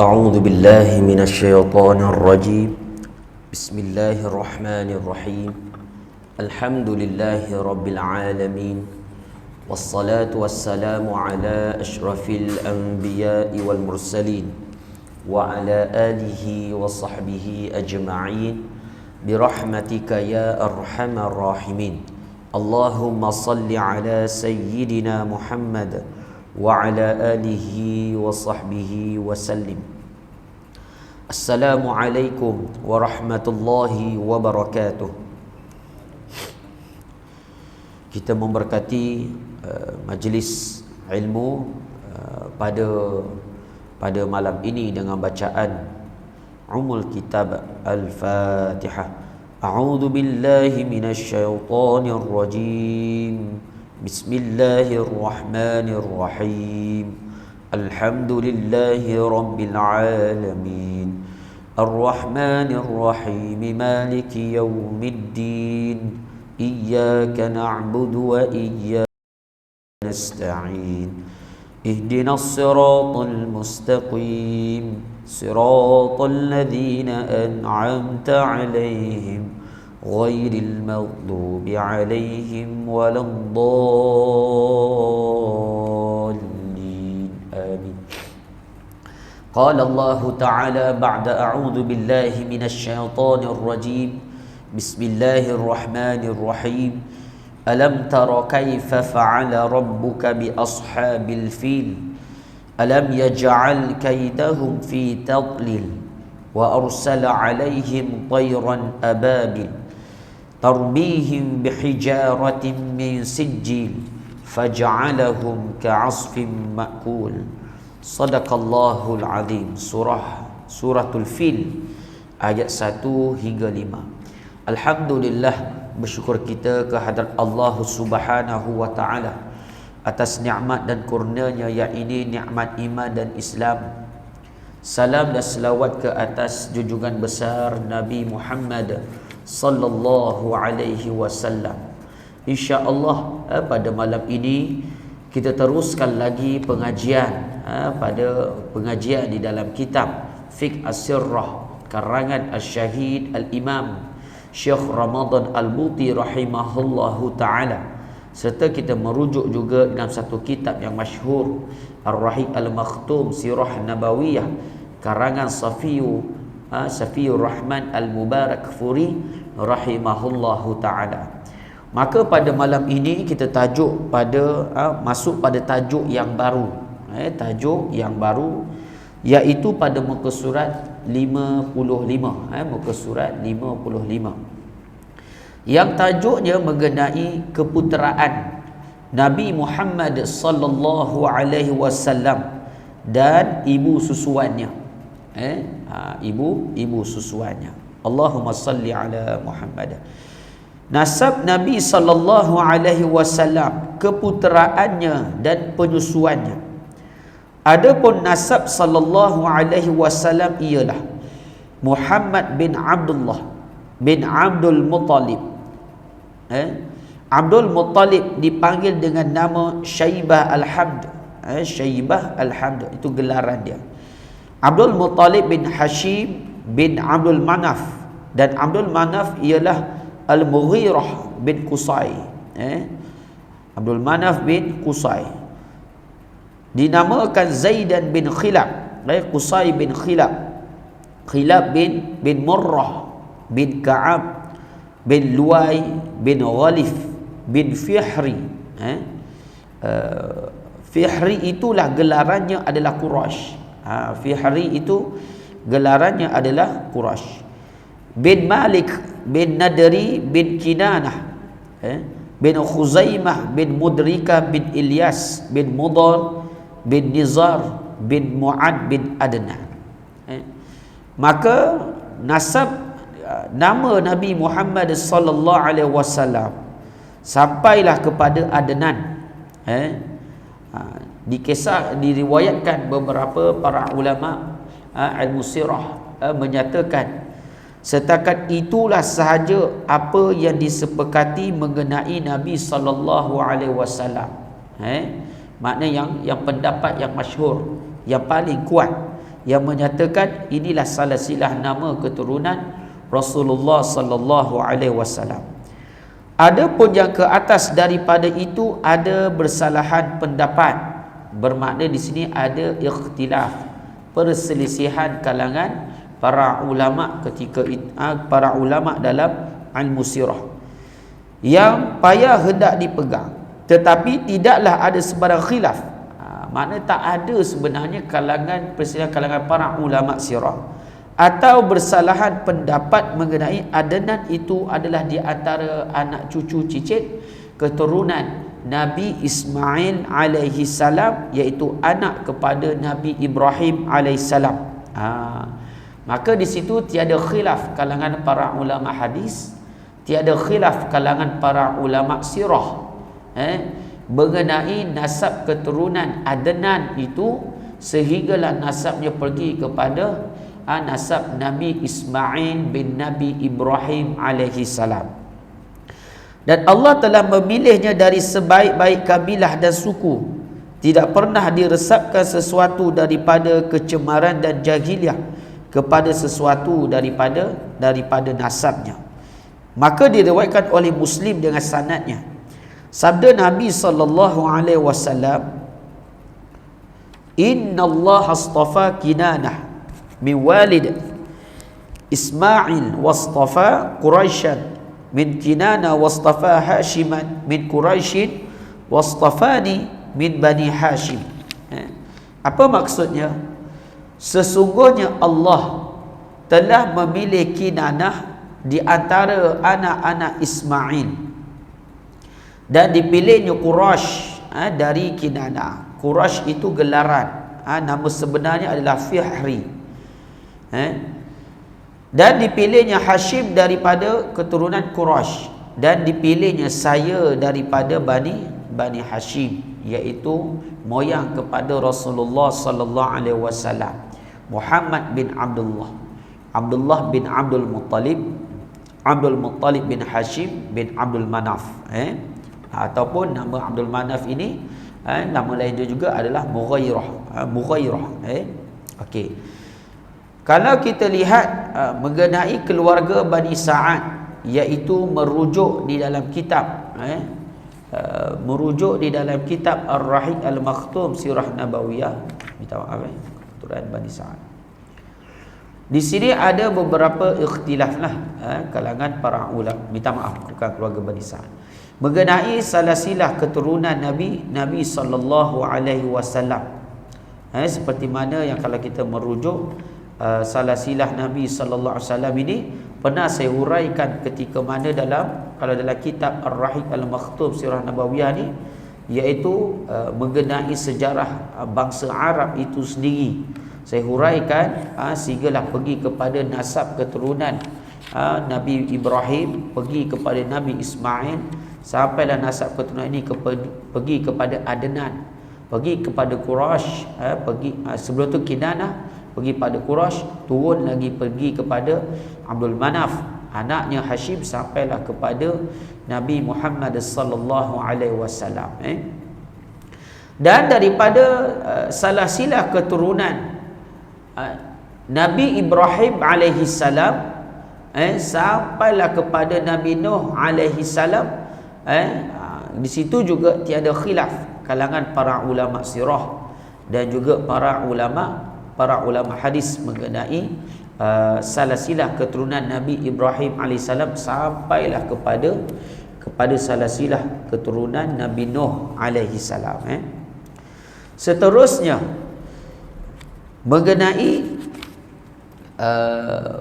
أعوذ بالله من الشيطان الرجيم. بسم الله الرحمن الرحيم. الحمد لله رب العالمين، والصلاة والسلام على أشرف الأنبياء والمرسلين وعلى آله وصحبه أجمعين برحمتك يا أرحم الراحمين. اللهم صل على سيدنا محمد وعلى آله وصحبه وسلم. Assalamualaikum warahmatullahi wabarakatuh. Kita memberkati majlis ilmu pada malam ini dengan bacaan Ummul Kitab Al-Fatihah. A'udzu billahi minasy syaithanir rajim. Bismillahirrahmanirrahim. Alhamdulillahi rabbil alamin. Ar-Rahmanir Rahim. Maliki yaumiddin. Iyyaka na'budu wa iyyaka nasta'in. Ihdinas siratal mustaqim. Siratal ladzina an'amta 'alaihim غير المغضوب عليهم ولا الضالين آمين. قال الله تعالى بعد أعوذ بالله من الشيطان الرجيم بسم الله الرحمن الرحيم. ألم تر كيف فعل ربك بأصحاب الفيل ألم يجعل كيدهم في تضليل وأرسل عليهم طيرا أبابيل ترميهم بحجارة من سجيل فجعلهم كعصف مأكول. صدق الله العظيم. Suratul Fil ayat 1 hingga 5. Alhamdulillah, bersyukur kita kehadrat Allah Subhanahu wa taala atas nikmat dan kurnianya, iaitu nikmat iman dan Islam. Salam dan selawat ke atas junjungan besar Nabi Muhammad sallallahu alaihi wasallam. Insya-Allah pada malam ini kita teruskan lagi pengajian pada pengajian di dalam kitab Fiqh As-Sirrah karangan Al-Syahid Al-Imam Syekh Ramadan Al-Buti rahimahullahu taala, serta kita merujuk juga dalam satu kitab yang masyhur Ar-Rahiq Al-Makhtum Sirah Nabawiyah karangan Safiyur Rahman Al-Mubarak Furi rahimahullahu ta'ala. Maka pada malam ini kita masuk pada tajuk yang baru. Tajuk yang baru iaitu pada muka surat 55. Muka surat 55. Yang tajuknya mengenai keputeraan Nabi Muhammad sallallahu alaihi wasallam dan ibu susuannya. Ibu susuannya. Allahumma salli ala Muhammad. Nasab Nabi sallallahu alaihi wasallam, keputeraannya dan penyusuannya. Adapun nasab sallallahu alaihi wasallam ialah Muhammad bin Abdullah bin Abdul Muttalib. Abdul Muttalib dipanggil dengan nama Syaibah Al-Hamd. Syaibah Al-Hamd itu gelaran dia. Abdul Muttalib bin Hashim bin Abdul Manaf, dan Abdul Manaf ialah Al-Mughirah bin Qusay. Abdul Manaf bin Qusay dinamakan Zaidan bin Khilab, Qusay bin Khilab, Khilab bin Murrah bin Ka'ab bin Luay bin Ghalif bin Fihri. Fihri itulah gelarannya adalah Quraisy. Fihri itu gelarannya adalah Quraisy. Bin Malik bin Nadri bin Kinanah bin Khuzaimah bin Mudrika bin Ilyas bin Mudar bin Nizar bin Mu'ad bin Adnan. Maka nasab nama Nabi Muhammad sallallahu alaihi wasallam sampailah kepada Adnan. Diriwayatkan beberapa para ulama ilmu sirah menyatakan setakat itulah sahaja apa yang disepakati mengenai Nabi sallallahu alaihi wasallam. Makna yang pendapat yang masyhur, yang paling kuat, yang menyatakan inilah silsilah nama keturunan Rasulullah sallallahu alaihi wasallam. Adapun yang ke atas daripada itu ada bersalahan pendapat. Bermakna di sini ada ikhtilaf, perselisihan kalangan para ulama ketika para ulama dalam ilmu sirah yang payah hendak dipegang, tetapi tidaklah ada sebarang khilaf. Makna tak ada sebenarnya perselisihan kalangan para ulama sirah atau bersalahan pendapat mengenai Adnan itu adalah di antara anak cucu cicit keturunan Nabi Ismail alaihi salam, iaitu anak kepada Nabi Ibrahim alaihi salam. Maka di situ tiada khilaf kalangan para ulama hadis, tiada khilaf kalangan para ulama sirah mengenai nasab keturunan Adnan itu, sehinggalah nasabnya pergi kepada nasab Nabi Ismail bin Nabi Ibrahim alaihi salam. Dan Allah telah memilihnya dari sebaik-baik kabilah dan suku. Tidak pernah diresapkan sesuatu daripada kecemaran dan jahiliah kepada sesuatu daripada nasabnya. Maka diriwayatkan oleh Muslim dengan sanadnya, sabda Nabi sallallahu alaihi wasallam, "Inna Allah astafa Kinanah min walid Ismail wastafa Quraisyan min Kinana wastafa Hashiman min Quraisyin wastafani min Bani Hashim." Apa maksudnya? Sesungguhnya Allah telah memilih Kinanah di antara anak-anak Ismail, dan dipilihnya Quraisy dari Kinanah. Quraisy itu gelaran, nama sebenarnya adalah Fihri. Dan dipilihnya Hashim daripada keturunan Quraisy, dan dipilihnya saya daripada Bani Hashim, iaitu moyang kepada Rasulullah sallallahu alaihi wasallam, Muhammad bin Abdullah, Abdullah bin Abdul Muttalib, Abdul Muttalib bin Hashim bin Abdul Manaf. Ataupun nama Abdul Manaf ini nama lain dia juga adalah Mughairah. Okey. Kalau kita lihat mengenai keluarga Bani Sa'ad, iaitu merujuk di dalam kitab Ar-Rahiq Al-Makhtum Sirah Nabawiyah, minta maaf keturunan Bani Sa'ad. Di sini ada beberapa ikhtilaf kalangan para ulama, minta maaf, bukan keluarga Bani Sa'ad, mengenai salasilah keturunan Nabi sallallahu alaihi wasallam. Seperti mana yang kalau kita merujuk salasilah Nabi sallallahu alaihi wasallam ini pernah saya huraikan ketika mana dalam kitab Ar-Rahiq Al-Makhtum Sirah Nabawiyah ni, iaitu mengenai sejarah bangsa Arab itu sendiri. Saya huraikan sehinggalah pergi kepada nasab keturunan Nabi Ibrahim, pergi kepada Nabi Ismail, sampailah nasab keturunan ini pergi kepada Adnan, pergi kepada Quraisy, sebelum tu Kinanah, pergi pada Quraisy, turun lagi pergi kepada Abdul Manaf, anaknya Hashim, sampailah kepada Nabi Muhammad sallallahu alaihi wasallam. Dan daripada salasilah keturunan Nabi Ibrahim alaihi salam sampailah kepada Nabi Nuh alaihi salam, di situ juga tiada khilaf kalangan para ulama sirah dan juga para ulama hadis mengenai salasilah keturunan Nabi Ibrahim alaihi salam sampailah kepada salasilah keturunan Nabi Nuh alaihi salam. Seterusnya mengenai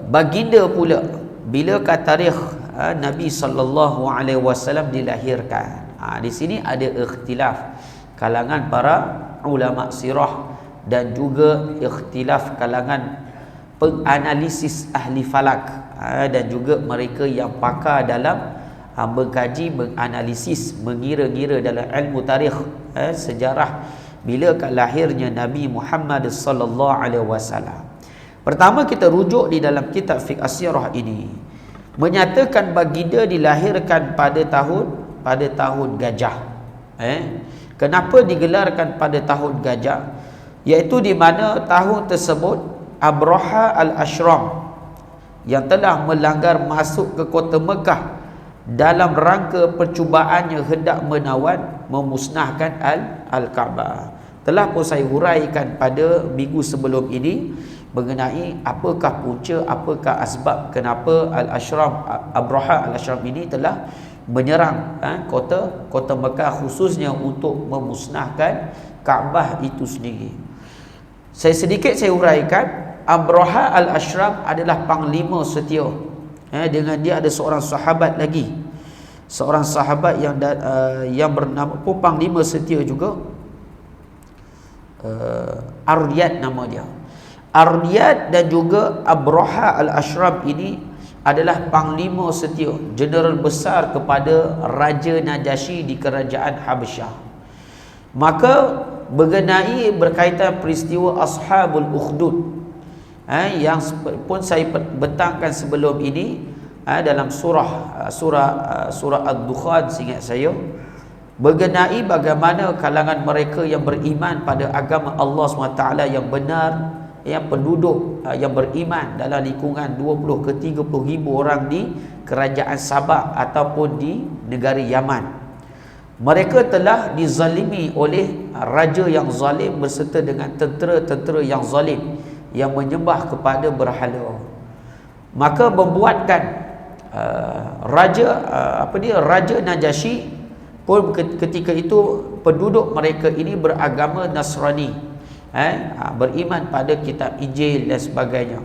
baginda pula, bilakah tarikh Nabi SAW dilahirkan. Di sini ada ikhtilaf kalangan para ulama sirah dan juga ikhtilaf kalangan penganalisis ahli falak, dan juga mereka yang pakar dalam mengkaji, menganalisis, mengira-gira dalam ilmu tarikh, sejarah bilakah lahirnya Nabi Muhammad sallallahu alaihi wasallam. Pertama, kita rujuk di dalam kitab fiqh as-sirah ini menyatakan baginda dilahirkan pada tahun gajah. Kenapa digelarkan pada tahun gajah? Iaitu di mana tahun tersebut Abraha al-Ashram yang telah melanggar masuk ke kota Mekah dalam rangka percubaannya hendak menawan memusnahkan Al-Kaabah. Telah pun saya huraikan pada minggu sebelum ini mengenai apakah punca, apakah asbab kenapa Abraha al-Ashram ini telah menyerang kota Mekah, khususnya untuk memusnahkan Kaabah itu sendiri. Saya huraikan, Abraha al-Ashram adalah panglima setia. Dengan dia ada seorang sahabat lagi, seorang sahabat yang bernama pun panglima setia juga, Aryad nama dia. Aryad dan juga Abraha al-Ashram ini adalah panglima setia, jeneral besar kepada Raja Najasyi di kerajaan Habasyah. Maka berkaitan peristiwa Ashabul Ukhdud, yang pun saya betangkan sebelum ini, dalam surah Ad-Dukhan, seingat saya, mengenai bagaimana kalangan mereka yang beriman pada agama Allah SWT yang benar, yang penduduk yang beriman dalam lingkungan 20 ke 30 ribu orang di kerajaan Sabah ataupun di negara Yaman. Mereka telah dizalimi oleh raja yang zalim berserta dengan tentera-tentera yang zalim yang menyembah kepada berhala. Maka membuatkan Raja Najasyi pun ketika itu penduduk mereka ini beragama Nasrani, beriman pada kitab Injil dan sebagainya.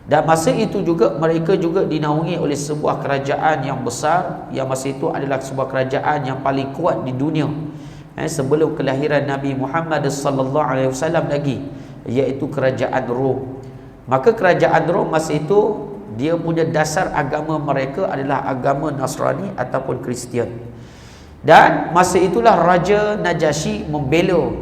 Dan masa itu juga mereka juga dinaungi oleh sebuah kerajaan yang besar, yang masa itu adalah sebuah kerajaan yang paling kuat di dunia sebelum kelahiran Nabi Muhammad sallallahu alaihi wasallam lagi, iaitu kerajaan Rom. Maka kerajaan Rom masa itu dia punya dasar agama mereka adalah agama Nasrani ataupun Kristian. Dan masa itulah Raja Najasyi membela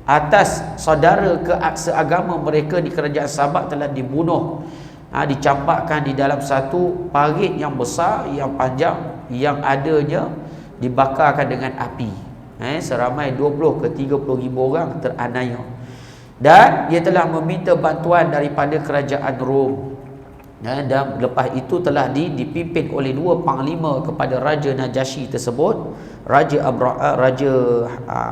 atas saudara seagama mereka di kerajaan Sabah telah dibunuh, dicampakkan di dalam satu parit yang besar, yang panjang, yang adanya dibakarkan dengan api. Seramai 20 ke 30 ribu orang teranaya. Dan dia telah meminta bantuan daripada kerajaan Rom. Dan lepas itu telah dipimpin oleh dua panglima kepada Raja Najasyi tersebut, Raja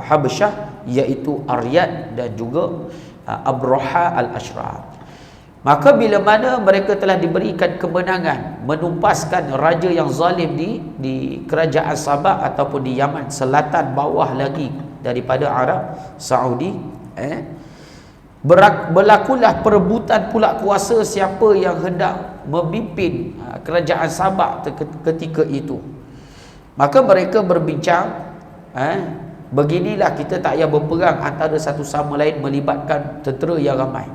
Habasyah, iaitu Aryad dan juga Abraha al-Ashram. Maka bila mana mereka telah diberikan kemenangan menumpaskan raja yang zalim di kerajaan Sabah ataupun di Yaman, selatan bawah lagi daripada Arab Saudi, berlakulah perebutan pula kuasa siapa yang hendak memimpin kerajaan Sabah ketika itu. Maka mereka berbincang, beginilah kita tak payah berperang antara satu sama lain melibatkan tentera yang ramai,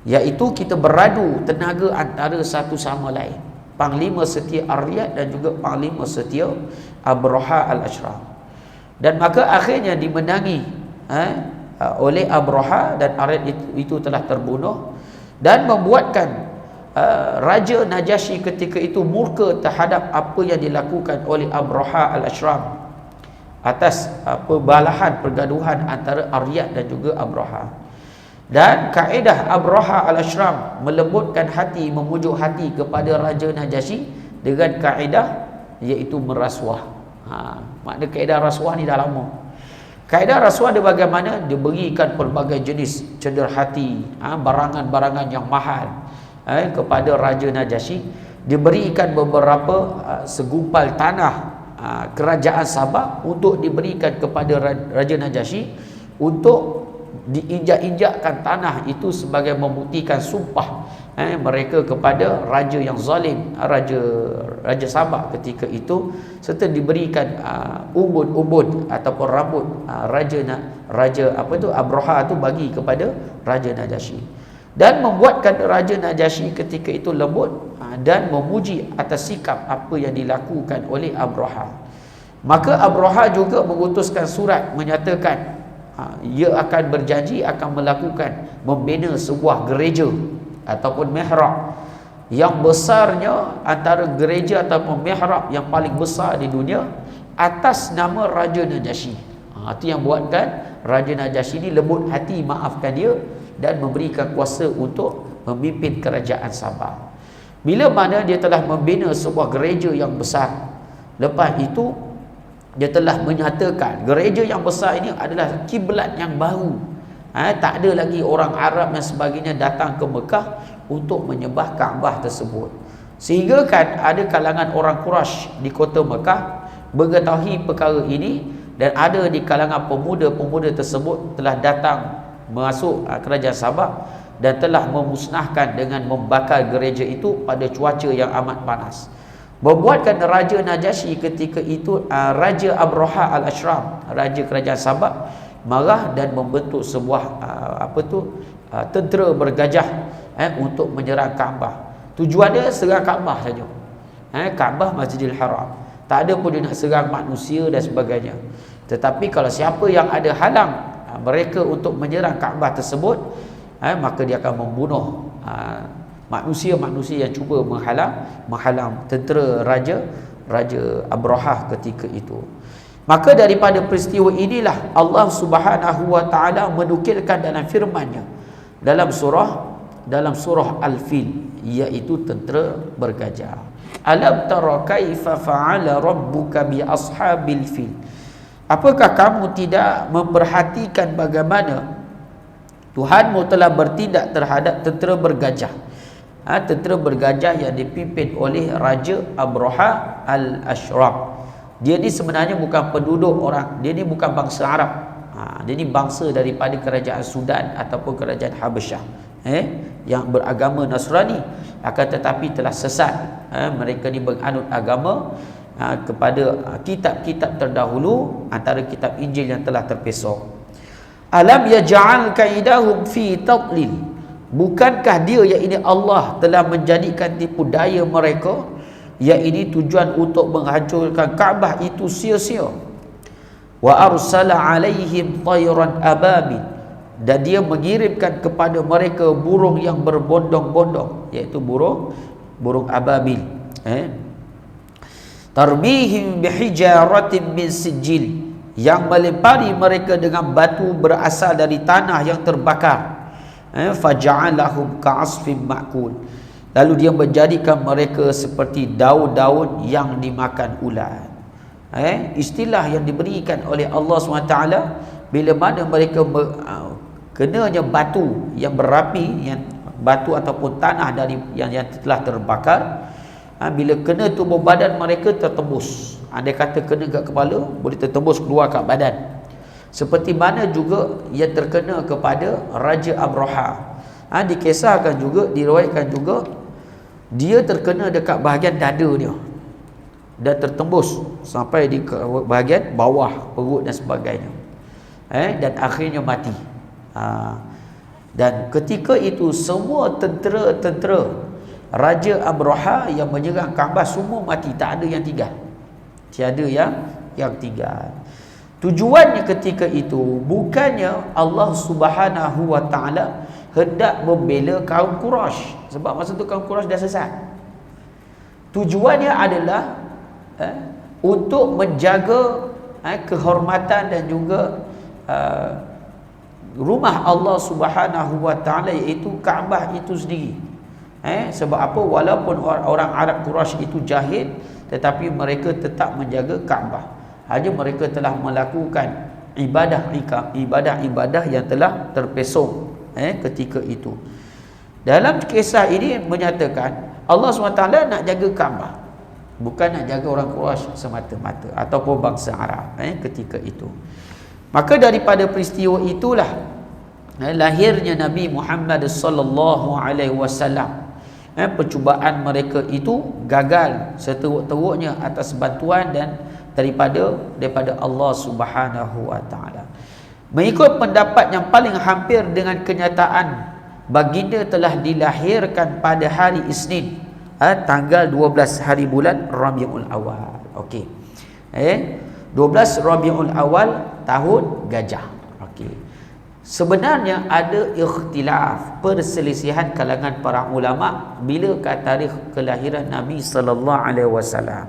iaitu kita beradu tenaga antara satu sama lain. Panglima setia Aryad dan juga panglima setia Abraha al-Ashram. Dan maka akhirnya dimenangi oleh Abraha, dan Aryad itu telah terbunuh, dan membuatkan Raja Najasyi ketika itu murka terhadap apa yang dilakukan oleh Abraha al-Ashram atas perbalahan pergaduhan antara Aryad dan juga Abraha. Dan kaedah Abraha al-Ashram melembutkan hati, memujuk hati kepada Raja Najasyi dengan kaedah iaitu merasuah. Makna kaedah rasuah ni dah lama. Kaedah rasuah dia bagaimana? Dia berikan pelbagai jenis cenderhati, barangan-barangan yang mahal kepada Raja Najasyi. Diberikan beberapa segumpal tanah kerajaan Sabah untuk diberikan kepada Raja Najasyi untuk diinjak-injakkan tanah itu sebagai membuktikan sumpah mereka kepada raja yang zalim, raja Sabak ketika itu, serta diberikan ubun-ubun ataupun rambut raja Abraha tu bagi kepada raja Najasyi, dan membuatkan raja Najasyi ketika itu lembut dan memuji atas sikap apa yang dilakukan oleh Abraha. Maka Abraha juga mengutuskan surat menyatakan ia akan berjanji akan membina sebuah gereja ataupun mihrab yang besarnya antara gereja ataupun mihrab yang paling besar di dunia atas nama Raja Najasyi. Itu yang buatkan Raja Najasyi ini lembut hati maafkan dia dan memberikan kuasa untuk memimpin kerajaan Sabah. Bila mana dia telah membina sebuah gereja yang besar, lepas itu dia telah menyatakan gereja yang besar ini adalah kiblat yang baru. Tak ada lagi orang Arab dan sebagainya datang ke Mekah untuk menyembah Kaabah tersebut. Sehingga kan ada kalangan orang Quraisy di kota Mekah mengetahui perkara ini, dan ada di kalangan pemuda-pemuda tersebut telah datang masuk kerajaan Sabah dan telah memusnahkan dengan membakar gereja itu pada cuaca yang amat panas. Membuatkan Raja Najasyi ketika itu, Raja Abraha al-Ashram, raja kerajaan Sabah, marah dan membentuk sebuah tentera bergajah untuk menyerang Kaabah. Tujuannya serang Kaabah saja, Kaabah, Masjidil Haram. Tak ada pun dia nak serang manusia dan sebagainya. Tetapi kalau siapa yang ada halang mereka untuk menyerang Kaabah tersebut, maka dia akan membunuh manusia-manusia yang cuba menghalang tentera Raja Abraha ketika itu. Maka daripada peristiwa inilah Allah Subhanahu wa taala menukilkan dalam firman-Nya dalam surah Al-Fil, iaitu tentera bergajah. Alam tara kaifa fa'ala rabbuka bi ashabil fil. Apakah kamu tidak memperhatikan bagaimana Tuhanmu telah bertindak terhadap tentera bergajah? Tentera bergajah yang dipimpin oleh Raja Abraha al-Ashram. Dia ni sebenarnya bukan penduduk orang, dia ni bukan bangsa Arab. Dia ni bangsa daripada kerajaan Sudan ataupun kerajaan Habasyah, yang beragama Nasrani, akan tetapi telah sesat. Mereka ni menganut agama kepada kitab-kitab terdahulu, antara kitab Injil yang telah terpesong. Alam yaj'al kaidahum fi tadlil. Bukankah dia, iaitu Allah, telah menjadikan tipu daya mereka, iaitu tujuan untuk menghancurkan Kaabah itu sia-sia. Wa arsala alaihim tayran ababil, dan dia mengirimkan kepada mereka burung yang berbondong-bondong, iaitu burung ababil. Tarbihim bihijaratin min sijil, yang melempari mereka dengan batu berasal dari tanah yang terbakar. Faja'alahum ka'asfin ma'kul, lalu dia menjadikan mereka seperti daun-daun yang dimakan ulat. Istilah yang diberikan oleh Allah SWT bila mana mereka kenanya batu yang berapi, yang batu ataupun tanah dari yang telah terbakar, bila kena tubuh badan mereka tertembus. Andai kata kena kat kepala, boleh tertembus keluar kat badan. Seperti mana juga yang terkena kepada Raja Abraha. Dikisahkan juga, diriwayatkan juga, dia terkena dekat bahagian dada dia dan tertembus sampai di bahagian bawah perut dan sebagainya, dan akhirnya mati. Dan ketika itu semua tentera Raja Abraha yang menyerang Kaabah semua mati, tak ada yang tinggal. Tiada yang tinggal. Tujuannya ketika itu bukannya Allah Subhanahu wa taala hendak membela kaum Quraisy, sebab masa tu kaum Quraisy dah sesat. Tujuannya adalah untuk menjaga kehormatan dan juga rumah Allah Subhanahu wa taala, iaitu Kaabah itu sendiri. Sebab apa? Walaupun orang Arab Quraisy itu jahil, tetapi mereka tetap menjaga Kaabah. Hanya mereka telah melakukan ibadah-ibadah yang telah terpesong ketika itu. Dalam kisah ini menyatakan Allah SWT nak jaga Kaabah, bukan nak jaga orang Quraisy semata-mata ataupun bangsa Arab ketika itu. Maka daripada peristiwa itulah lahirnya Nabi Muhammad sallallahu alaihi wasallam percubaan mereka itu gagal seteruk-teruknya atas bantuan dan daripada Allah Subhanahu wa taala. Mengikut pendapat yang paling hampir dengan kenyataan, baginda telah dilahirkan pada hari Isnin, tanggal 12 hari bulan Rabiul Awal. Okey. 12 Rabiul Awal tahun gajah. Okey. Sebenarnya ada ikhtilaf, perselisihan kalangan para ulama bilakah tarikh kelahiran Nabi sallallahu alaihi wasallam.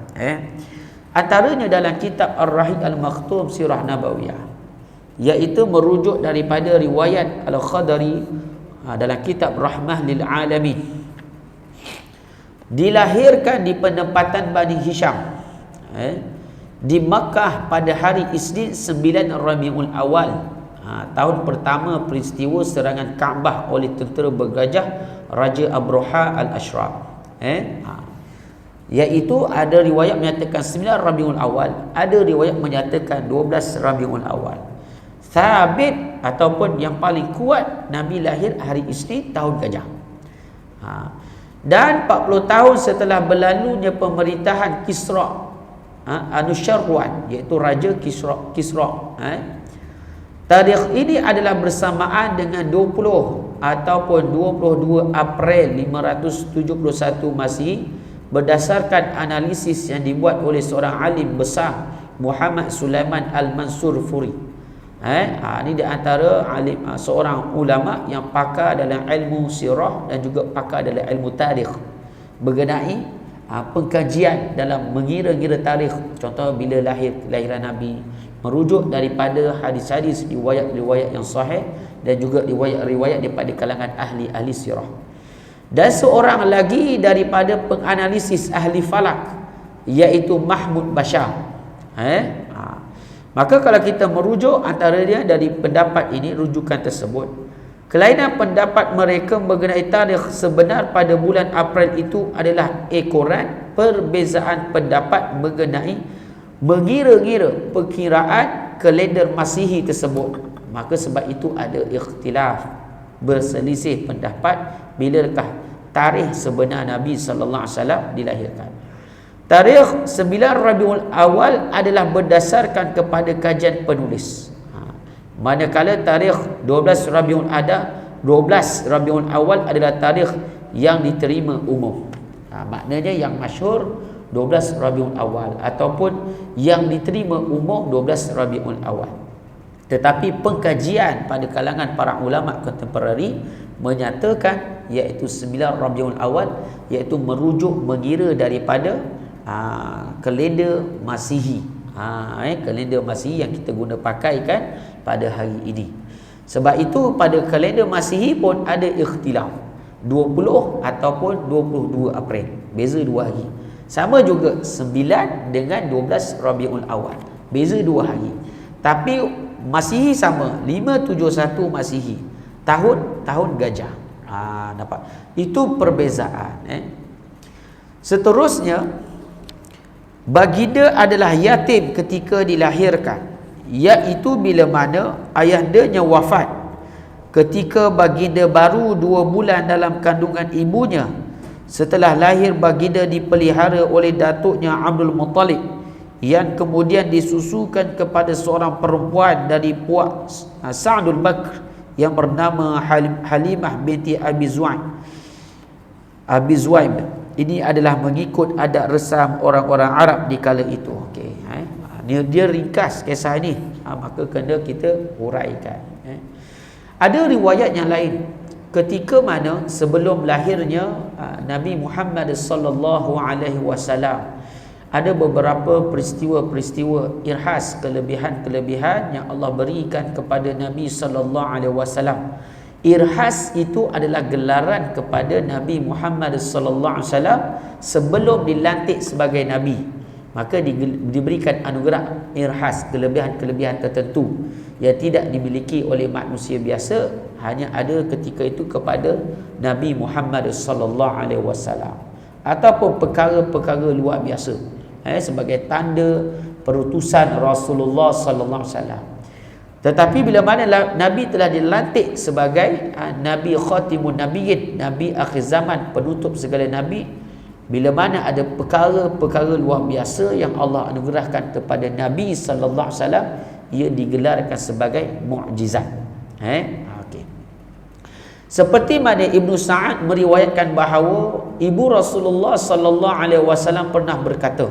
Antaranya dalam kitab Ar-Rahiq Al-Maktum Sirah Nabawiyah, iaitu merujuk daripada riwayat Al-Khadari dalam kitab Rahmah lil Alamin. Dilahirkan di penempatan Bani Hisham di Makkah pada hari Isnin 9 Rabiul Awal, tahun pertama peristiwa serangan Kaabah oleh tentera bergajah Raja Abroha Al-Ashraf. Iaitu ada riwayat menyatakan 9 Rabiul Awal, ada riwayat menyatakan 12 Rabiul Awal. Sabit ataupun yang paling kuat, Nabi lahir hari Isnin tahun gajah. Dan 40 tahun setelah berlalunya pemerintahan Kisra Anusyarwan, iaitu Raja Kisra. Tarikh ini adalah bersamaan dengan 20 ataupun 22 April 571 Masihi berdasarkan analisis yang dibuat oleh seorang alim besar, Muhammad Sulaiman Al-Mansur Furi. Ini di antara alim, seorang ulama yang pakar dalam ilmu sirah dan juga pakar dalam ilmu tarikh mengenai pengkajian dalam mengira-ngira tarikh. Contoh bila kelahiran Nabi, merujuk daripada hadis-hadis, riwayat-riwayat yang sahih dan juga riwayat-riwayat daripada kalangan ahli sirah. Dan seorang lagi daripada penganalisis ahli falak, iaitu Mahmud Bashar. Maka kalau kita merujuk antara dia dari pendapat ini, rujukan tersebut, kelainan pendapat mereka mengenai tarikh sebenar pada bulan April itu adalah ekoran perbezaan pendapat mengenai mengira-ngira perkiraan kalender Masihi tersebut. Maka sebab itu ada ikhtilaf, berselisih pendapat bilakah tarikh sebenar Nabi sallallahu alaihi wasallam dilahirkan. Tarikh 9 Rabiul Awal adalah berdasarkan kepada kajian penulis. Manakala tarikh 12 Rabiul Awal adalah tarikh yang diterima umum. Maknanya yang masyhur 12 Rabiul Awal ataupun yang diterima umum 12 Rabiul Awal. Tetapi pengkajian pada kalangan para ulama kontemporari menyatakan iaitu 9 Rabiul Awal, iaitu merujuk mengira daripada kalender Masihi. Kalender Masihi yang kita guna pakaikan pada hari ini. Sebab itu pada kalender Masihi pun ada ikhtilaf, 20 ataupun 22 April, beza 2 hari. Sama juga 9 dengan 12 Rabiul Awal, beza 2 hari. Tapi Masihi sama, 571 Masihi, tahun gajah. Nampak? Itu perbezaan. Seterusnya, baginda adalah yatim ketika dilahirkan, iaitu bila mana ayahandanya wafat ketika baginda baru 2 bulan dalam kandungan ibunya. Setelah lahir, baginda dipelihara oleh datuknya Abdul Muttalib, yang kemudian disusukan kepada seorang perempuan dari puak Sa'dul Bakr yang bernama Halimah binti Abi Zuaib. Ini adalah mengikut adat resam orang-orang Arab di kala itu. Okey, dia ringkas kisah ini, maka kena kita huraikan. Ada riwayat yang lain, ketika mana sebelum lahirnya Nabi Muhammad sallallahu alaihi wasallam, ada beberapa peristiwa-peristiwa irhas, kelebihan-kelebihan yang Allah berikan kepada Nabi sallallahu alaihi wasallam. Irhas itu adalah gelaran kepada Nabi Muhammad sallallahu alaihi wasallam sebelum dilantik sebagai nabi. Maka diberikan anugerah irhas, kelebihan-kelebihan tertentu yang tidak dimiliki oleh manusia biasa, hanya ada ketika itu kepada Nabi Muhammad sallallahu alaihi wasallam, ataupun perkara-perkara luar biasa sebagai tanda perutusan Rasulullah sallallahu alaihi wasallam. Tetapi bila mana Nabi telah dilantik sebagai Nabi Khatimun Nabiyyin, Nabi akhir zaman, penutup segala Nabi, bila mana ada perkara-perkara luar biasa yang Allah anugerahkan kepada Nabi sallallahu alaihi wasallam, ia digelarkan sebagai mukjizat. Okey. Seperti mana Ibnu Sa'ad meriwayatkan bahawa ibu Rasulullah sallallahu alaihi wasallam pernah berkata,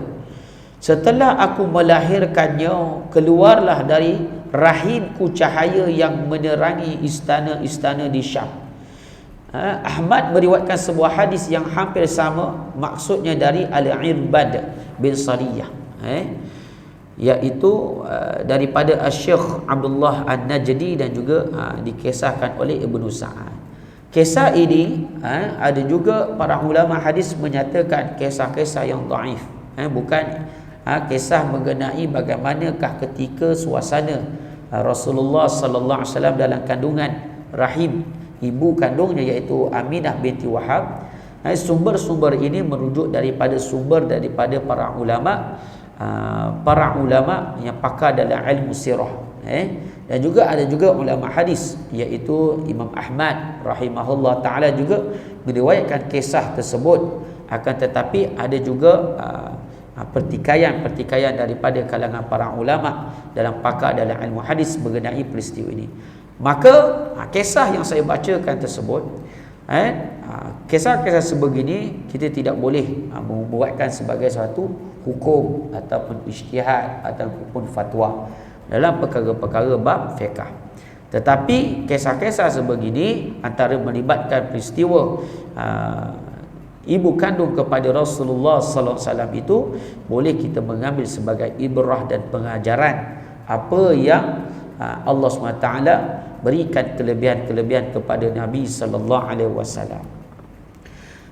setelah aku melahirkannya, keluarlah dari rahimku cahaya yang menerangi istana-istana di Syam. Ahmad meriwayatkan sebuah hadis yang hampir sama, maksudnya dari Al-Irbad bin Sariyah, iaitu daripada Syekh Abdullah An-Najdi, dan juga dikisahkan oleh Ibnu Sa'ad. Kisah ini ada juga para ulama hadis menyatakan kisah-kisah yang dhaif, bukan kisah mengenai bagaimanakah ketika suasana Rasulullah sallallahu alaihi wasallam dalam kandungan rahim ibu kandungnya, iaitu Aminah binti Wahab. Sumber-sumber ini merujuk daripada daripada para ulama yang pakar dalam ilmu sirah, dan juga ada juga ulama hadis, iaitu Imam Ahmad rahimahullah taala juga meriwayatkan kisah tersebut. Akan tetapi ada juga pertikaian daripada kalangan para ulama dalam pakar dalam ilmu hadis mengenai peristiwa ini. Maka kisah yang saya bacakan tersebut, kisah-kisah sebegini kita tidak boleh membuatkan sebagai satu hukum ataupun ijtihad ataupun fatwa dalam perkara-perkara bab fiqh. Tetapi kisah-kisah sebegini antara melibatkan peristiwa ibu kandung kepada Rasulullah sallallahu alaihi wasallam itu boleh kita mengambil sebagai ibrah dan pengajaran apa yang Allah SWT berikan kelebihan-kelebihan kepada Nabi sallallahu alaihi wasallam.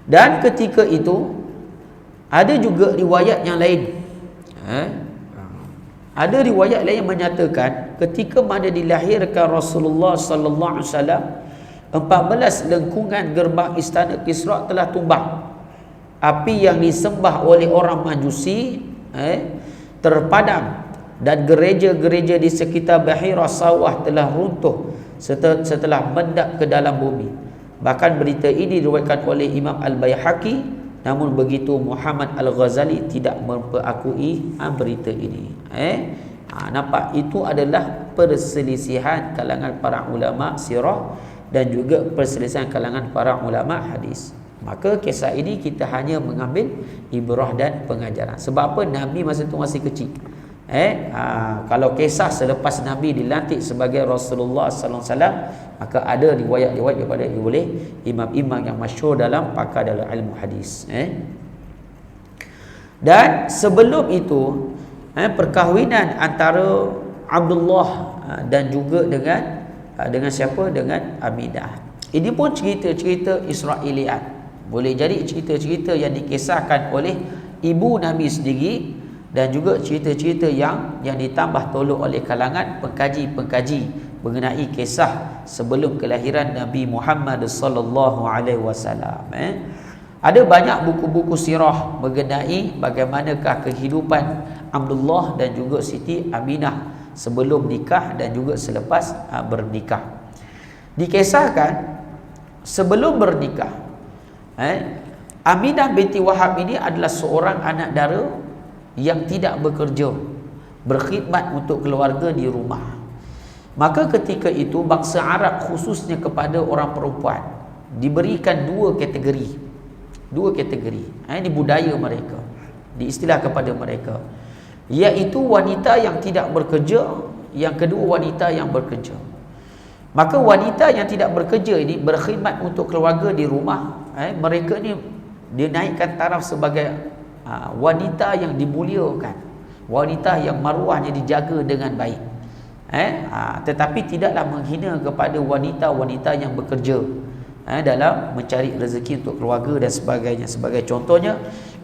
Dan ketika itu ada juga riwayat yang lain. Ada riwayat lain yang menyatakan ketika mana dilahirkan Rasulullah sallallahu alaihi wasallam, 14 lengkungan gerbang istana Kisra telah tumbang. Api yang disembah oleh orang Majusi terpadam, dan gereja-gereja di sekitar Bahira Sawah telah runtuh setelah mendak ke dalam bumi. Bahkan berita ini diriwayatkan oleh Imam Al-Baihaqi, namun begitu Muhammad Al-Ghazali tidak memperakui berita ini. Nampak itu adalah perselisihan kalangan para ulama sirah dan juga perselisihan kalangan para ulama hadis. Maka kisah ini kita hanya mengambil ibrah dan pengajaran. Sebab apa? Nabi masa itu masih kecil. Kalau kisah selepas Nabi dilantik sebagai Rasulullah sallallahu alaihi wasallam, maka ada riwayat-riwayat daripada oleh imam-imam yang masyhur dalam pakar dalam ilmu hadis. Dan sebelum itu perkahwinan antara Abdullah dan juga dengan siapa? Dengan Aminah. Ini pun cerita-cerita Israiliyat. Boleh jadi cerita-cerita yang dikisahkan oleh ibu Nabi sendiri, dan juga cerita-cerita yang ditambah tolong oleh kalangan pengkaji-pengkaji mengenai kisah sebelum kelahiran Nabi Muhammad sallallahu alaihi wasallam. Ada banyak buku-buku sirah mengenai bagaimanakah kehidupan Abdullah dan juga Siti Aminah sebelum nikah dan juga selepas bernikah. Dikisahkan sebelum bernikah, Aminah binti Wahab ini adalah seorang anak dara yang tidak bekerja, berkhidmat untuk keluarga di rumah. Maka ketika itu bangsa Arab, khususnya kepada orang perempuan, diberikan dua kategori. Ini budaya mereka, diistilah kepada mereka, iaitu wanita yang tidak bekerja, yang kedua wanita yang bekerja. Maka wanita yang tidak bekerja ini berkhidmat untuk keluarga di rumah, mereka ni dinaikkan taraf sebagai wanita yang dimuliakan, wanita yang maruahnya dijaga dengan baik. Tetapi tidaklah menghina kepada wanita-wanita yang bekerja dalam mencari rezeki untuk keluarga dan sebagainya. Sebagai contohnya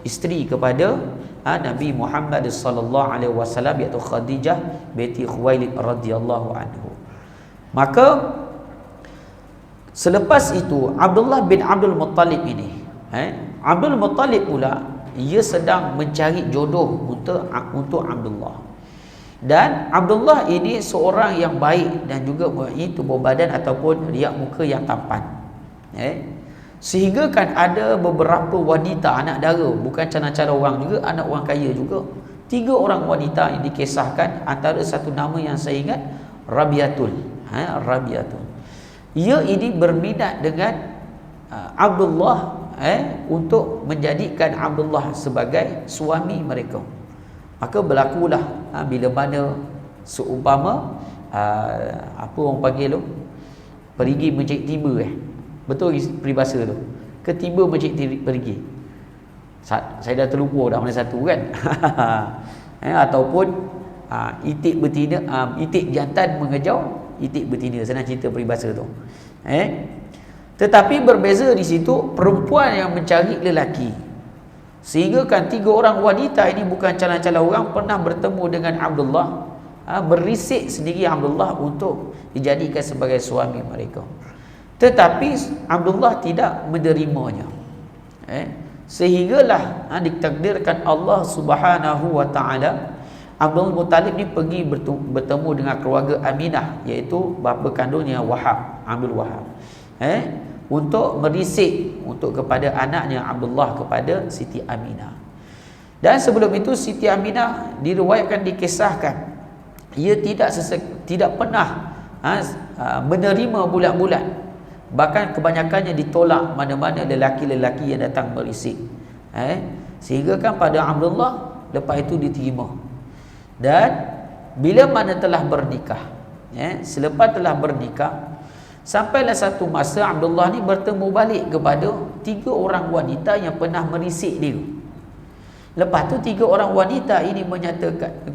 isteri kepada Nabi Muhammad sallallahu alaihi wasallam, iaitu Khadijah binti Khuwailid radhiyallahu anhu. Maka selepas itu Abdullah bin Abdul Muttalib ini, Abdul Muttalib pula ia sedang mencari jodoh untuk Abdullah. Dan Abdullah ini seorang yang baik dan juga mempunyai tubuh badan ataupun riak muka yang tampan. Sehingga kan ada beberapa wanita anak dara, bukan cara-cara orang juga, anak orang kaya juga. 3 orang wanita yang dikisahkan, antara satu nama yang saya ingat, Rabiatul. Rabiatul. Ia ini berminat dengan Abdullah untuk menjadikan Abdullah sebagai suami mereka. Maka berlakulah bila mana seumpama apa orang panggil tu, perigi mencari tiba betul peribahasa tu, ketiba mencari perigi. Saya dah terlupa dah mana satu kan. Ataupun itik betina, itik jantan mengejar itik betina, senang cerita peribahasa tu. Tetapi berbeza di situ perempuan yang mencari lelaki. Sehingga kan 3 orang wanita ini bukan calon-calon orang pernah bertemu dengan Abdullah, berisik sendiri Abdullah untuk dijadikan sebagai suami mereka. Tetapi Abdullah tidak menerimanya. Sehinggalah ditakdirkan Allah Subhanahu wa taala, Abdul Muttalib ni pergi bertemu dengan keluarga Aminah, iaitu bapa kandungnya Wahab, Abdul Wahab. Untuk merisik untuk kepada anaknya Abdullah kepada Siti Aminah. Dan sebelum itu Siti Aminah diriwayatkan, dikisahkan ia tidak pernah menerima bulat-bulat. Bahkan kebanyakannya ditolak mana-mana lelaki-lelaki yang datang berisik. Sehingga kan pada Abdullah lepas itu diterima. Dan bila mana telah bernikah, selepas telah bernikah, sampailah satu masa Abdullah ni bertemu balik kepada 3 orang wanita yang pernah merisik dia. Lepas tu 3 orang wanita ini menyatakan,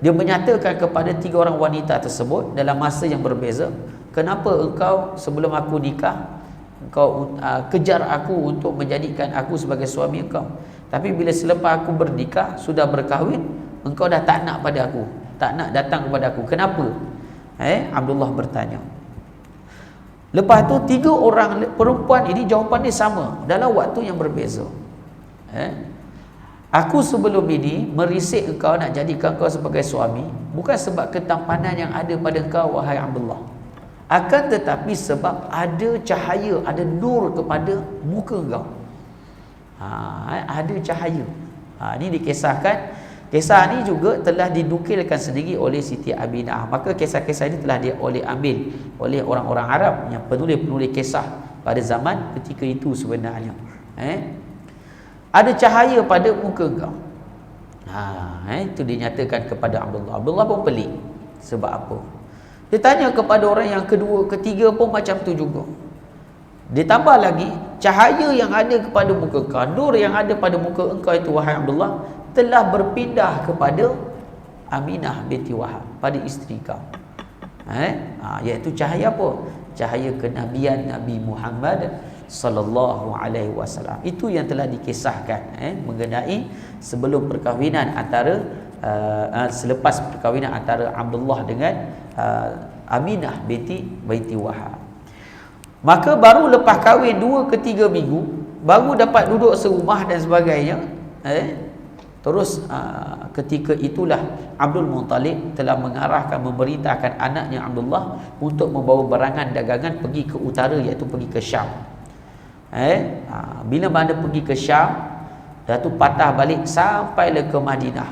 dia menyatakan kepada 3 orang wanita tersebut dalam masa yang berbeza, kenapa engkau sebelum aku nikah engkau kejar aku untuk menjadikan aku sebagai suami engkau, tapi bila selepas aku bernikah sudah berkahwin, engkau dah tak nak pada aku, tak nak datang kepada aku, kenapa? Abdullah bertanya. Lepas tu 3 orang perempuan ini jawapan dia sama dalam waktu yang berbeza. Aku sebelum ini merisik engkau nak jadikan engkau sebagai suami bukan sebab ketampanan yang ada pada engkau wahai Abdullah, akan tetapi sebab ada cahaya, ada nur kepada muka engkau. Ada cahaya. Ini dikisahkan. Kisah ni juga telah dinukilkan sendiri oleh Siti Aminah. Maka kisah-kisah ini telah diambil oleh orang-orang Arab yang penulis-penulis kisah pada zaman ketika itu sebenarnya. Ada cahaya pada muka engkau. Itu dinyatakan kepada Abdullah. Abdullah pun pelik. Sebab apa? Dia tanya kepada orang yang kedua, ketiga pun macam tu juga. Ditambah lagi, cahaya yang ada kepada muka engkau, nur yang ada pada muka engkau itu wahai Abdullah, telah berpindah kepada Aminah binti Wahab, pada isteri kau. Iaitu cahaya apa? Cahaya kenabian Nabi Muhammad sallallahu alaihi wasallam. Itu yang telah dikisahkan mengenai sebelum perkahwinan antara selepas perkahwinan antara Abdullah dengan Aminah binti Wahab. Maka baru lepas kahwin 2 ke 3 minggu baru dapat duduk serumah dan sebagainya. Terus ketika itulah Abdul Muttalib telah mengarahkan, memerintahkan anaknya Abdullah untuk membawa barangan dagangan pergi ke utara, iaitu pergi ke Syam. Bila mana pergi ke Syam, dah tu patah balik sampailah ke Madinah.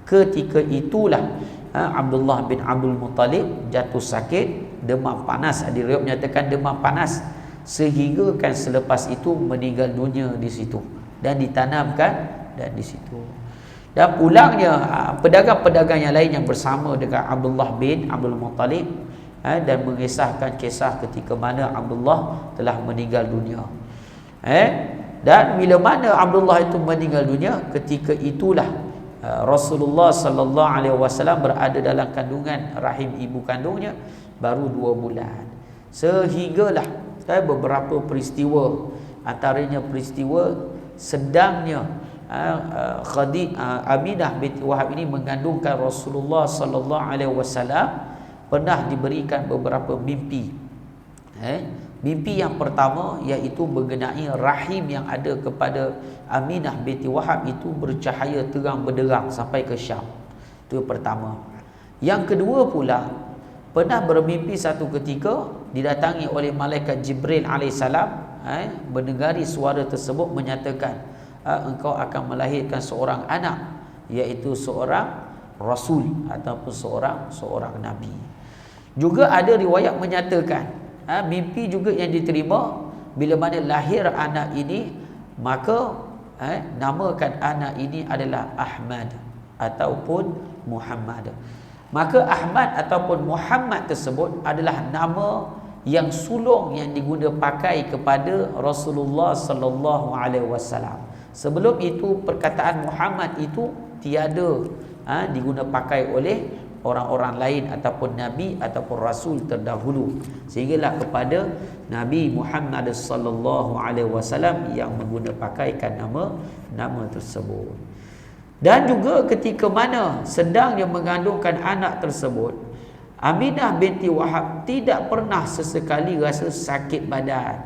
Ketika itulah Abdullah bin Abdul Muttalib jatuh sakit, demam panas. Ada riwayat menyatakan demam panas, sehingga kan selepas itu meninggal dunia di situ dan ditanamkan dan di situ. Dan pulangnya pedagang-pedagang yang lain yang bersama dengan Abdullah bin Abdul Muttalib dan mengisahkan kisah ketika mana Abdullah telah meninggal dunia. Dan bila mana Abdullah itu meninggal dunia, ketika itulah Rasulullah sallallahu alaihi wasallam berada dalam kandungan rahim ibu kandungnya baru 2 bulan. Sehinggalah beberapa peristiwa, antaranya peristiwa sedangnya Aminah binti Wahab ini mengandungkan Rasulullah sallallahu alaihi wasallam, pernah diberikan beberapa mimpi. Mimpi yang pertama iaitu mengenai rahim yang ada kepada Aminah binti Wahab itu bercahaya terang benderang sampai ke Syam. Itu pertama. Yang kedua pula, pernah bermimpi satu ketika didatangi oleh malaikat Jibril alaihissalam, mendengari suara tersebut menyatakan, engkau akan melahirkan seorang anak, iaitu seorang rasul ataupun seorang nabi. Juga ada riwayat menyatakan, mimpi juga yang diterima, bila mana lahir anak ini, maka namakan anak ini adalah Ahmad ataupun Muhammad. Maka Ahmad ataupun Muhammad tersebut adalah nama yang sulung yang diguna pakai kepada Rasulullah sallallahu alaihi wasallam. Sebelum itu perkataan Muhammad itu tiada diguna pakai oleh orang-orang lain ataupun nabi ataupun rasul terdahulu, sehinggalah kepada Nabi Muhammad sallallahu alaihi wasallam yang mengguna pakaikan nama tersebut. Dan juga ketika mana sedang dia mengandungkan anak tersebut, Aminah binti Wahab tidak pernah sesekali rasa sakit badan.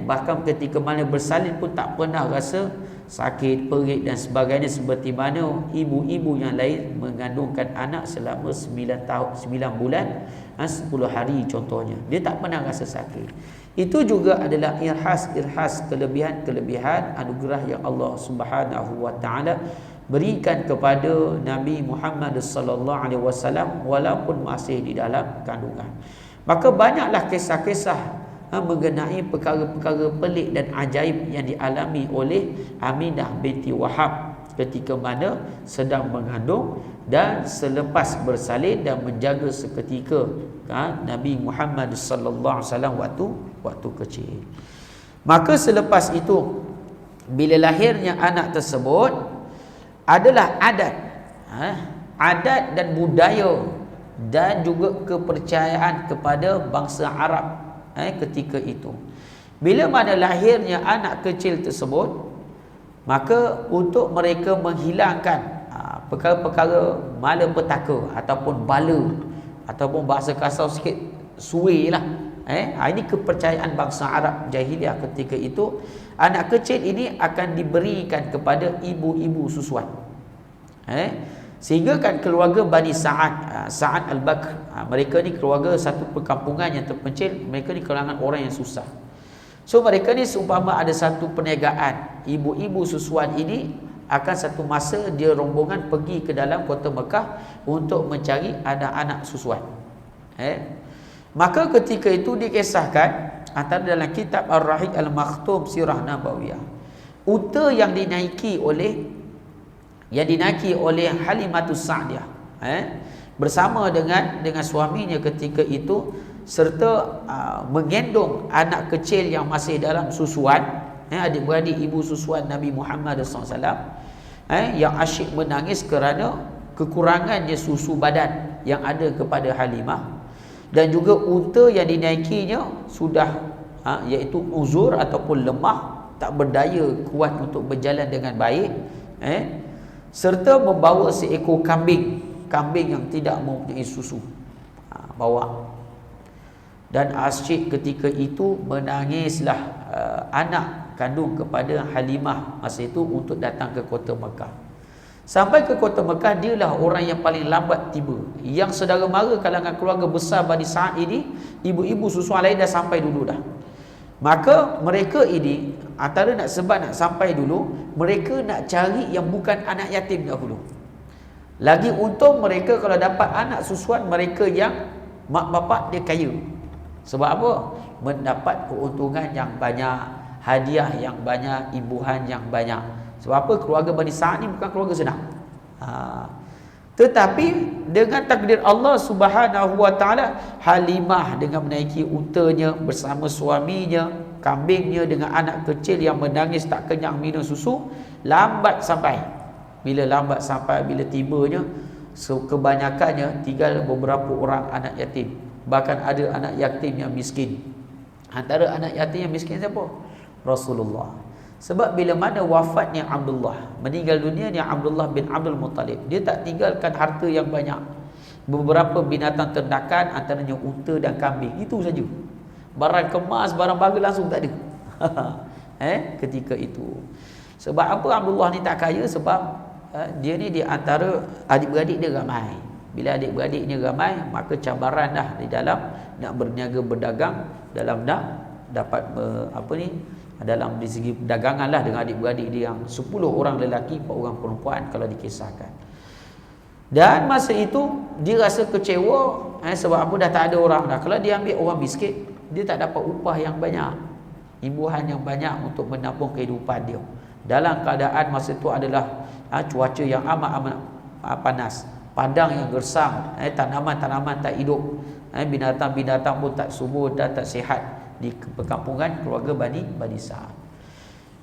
Bahkan ketika mana bersalin pun tak pernah rasa sakit, perih dan sebagainya, seperti mana ibu-ibu yang lain mengandungkan anak selama 9 bulan 10 hari contohnya. Dia tak pernah rasa sakit. Itu juga adalah irhas kelebihan anugerah yang Allah Subhanahu wa taala berikan kepada Nabi Muhammad sallallahu alaihi wasallam walaupun masih di dalam kandungan. Maka banyaklah kisah-kisah mengenai perkara-perkara pelik dan ajaib yang dialami oleh Aminah binti Wahab ketika mana sedang mengandung dan selepas bersalin dan menjaga seketika Nabi Muhammad sallallahu alaihi wasallam waktu kecil. Maka selepas itu, bila lahirnya anak tersebut, adalah adat dan budaya dan juga kepercayaan kepada bangsa Arab ketika itu. Bila mana lahirnya anak kecil tersebut, maka untuk mereka menghilangkan perkara-perkara malapetaka ataupun bala, ataupun bahasa kasar sikit, suwe lah. Ini kepercayaan bangsa Arab jahiliah ketika itu. Anak kecil ini akan diberikan kepada ibu-ibu susuan. Sehingga kan keluarga Bani Sa'ad Al-Bakr, mereka ni keluarga satu perkampungan yang terpencil. Mereka ni kalangan orang yang susah. So mereka ni seumpama ada satu perniagaan. Ibu-ibu susuan ini akan satu masa dia rombongan pergi ke dalam kota Mekah untuk mencari anak-anak susuan. Maka ketika itu dikisahkan antara dalam kitab Ar-Rahiq Al-Makhtum Sirah Nabawiyah, unta yang dinaiki oleh Halimatus Sa'diyah bersama dengan suaminya ketika itu, serta menggendong anak kecil yang masih dalam susuan, adik-beradik ibu susuan Nabi Muhammad SAW, yang asyik menangis kerana kekurangannya susu badan yang ada kepada Halimah. Dan juga unta yang dinaikinya sudah iaitu uzur ataupun lemah, tak berdaya kuat untuk berjalan dengan baik, serta membawa seekor kambing yang tidak mempunyai susu, bawa. Dan asyik ketika itu menangislah anak kandung kepada Halimah masa itu untuk datang ke kota Mekah. Sampai ke kota Mekah, dialah orang yang paling lambat tiba. Yang saudara mara kalangan keluarga besar Bani Sa'ad ini, ibu-ibu susuan lain dah sampai dulu dah. Maka mereka ini antara nak sampai dulu, mereka nak cari yang bukan anak yatim dahulu. Lagi untung mereka kalau dapat anak susuan mereka yang mak bapak dia kaya. Sebab apa? Mendapat keuntungan yang banyak, hadiah yang banyak, imbuhan yang banyak. Sebab apa? Keluarga Bani Sa'ad ni bukan keluarga senang. Tetapi dengan takdir Allah Subhanahu wa taala, Halimah dengan menaiki untanya bersama suaminya, kambingnya dengan anak kecil yang menangis tak kenyang minum susu, lambat sampai. Bila lambat sampai, bila tibanya, kebanyakannya tinggal beberapa orang anak yatim. Bahkan ada anak yatim yang miskin. Antara anak yatim yang miskin siapa? Rasulullah. Sebab bila mana wafatnya Abdullah, meninggal dunia ni Abdullah bin Abdul Muttalib, dia tak tinggalkan harta yang banyak. Beberapa binatang ternakan, antaranya unta dan kambing, itu saja. Barang kemas, barang bagus langsung tak ada. Ketika itu. Sebab apa Abdullah ni tak kaya? Sebab dia ni di antara adik-beradik dia ramai. Bila adik-beradik ni ramai, maka cabaran dah di dalam nak berniaga berdagang, dalam nak dapat dalam di segi perdagangan lah dengan adik-beradik dia yang 10 orang lelaki, 4 orang perempuan kalau dikisahkan. Dan masa itu dia rasa kecewa sebab apa, dah tak ada orang dah. Kalau dia ambil orang miskin, dia tak dapat upah yang banyak, imbuhan yang banyak untuk menabung kehidupan dia. Dalam keadaan masa itu adalah cuaca yang amat panas, padang yang gersang, tanaman-tanaman tak hidup, binatang-binatang pun tak subur dan tak sihat di perkampungan keluarga Bani Sa'ad.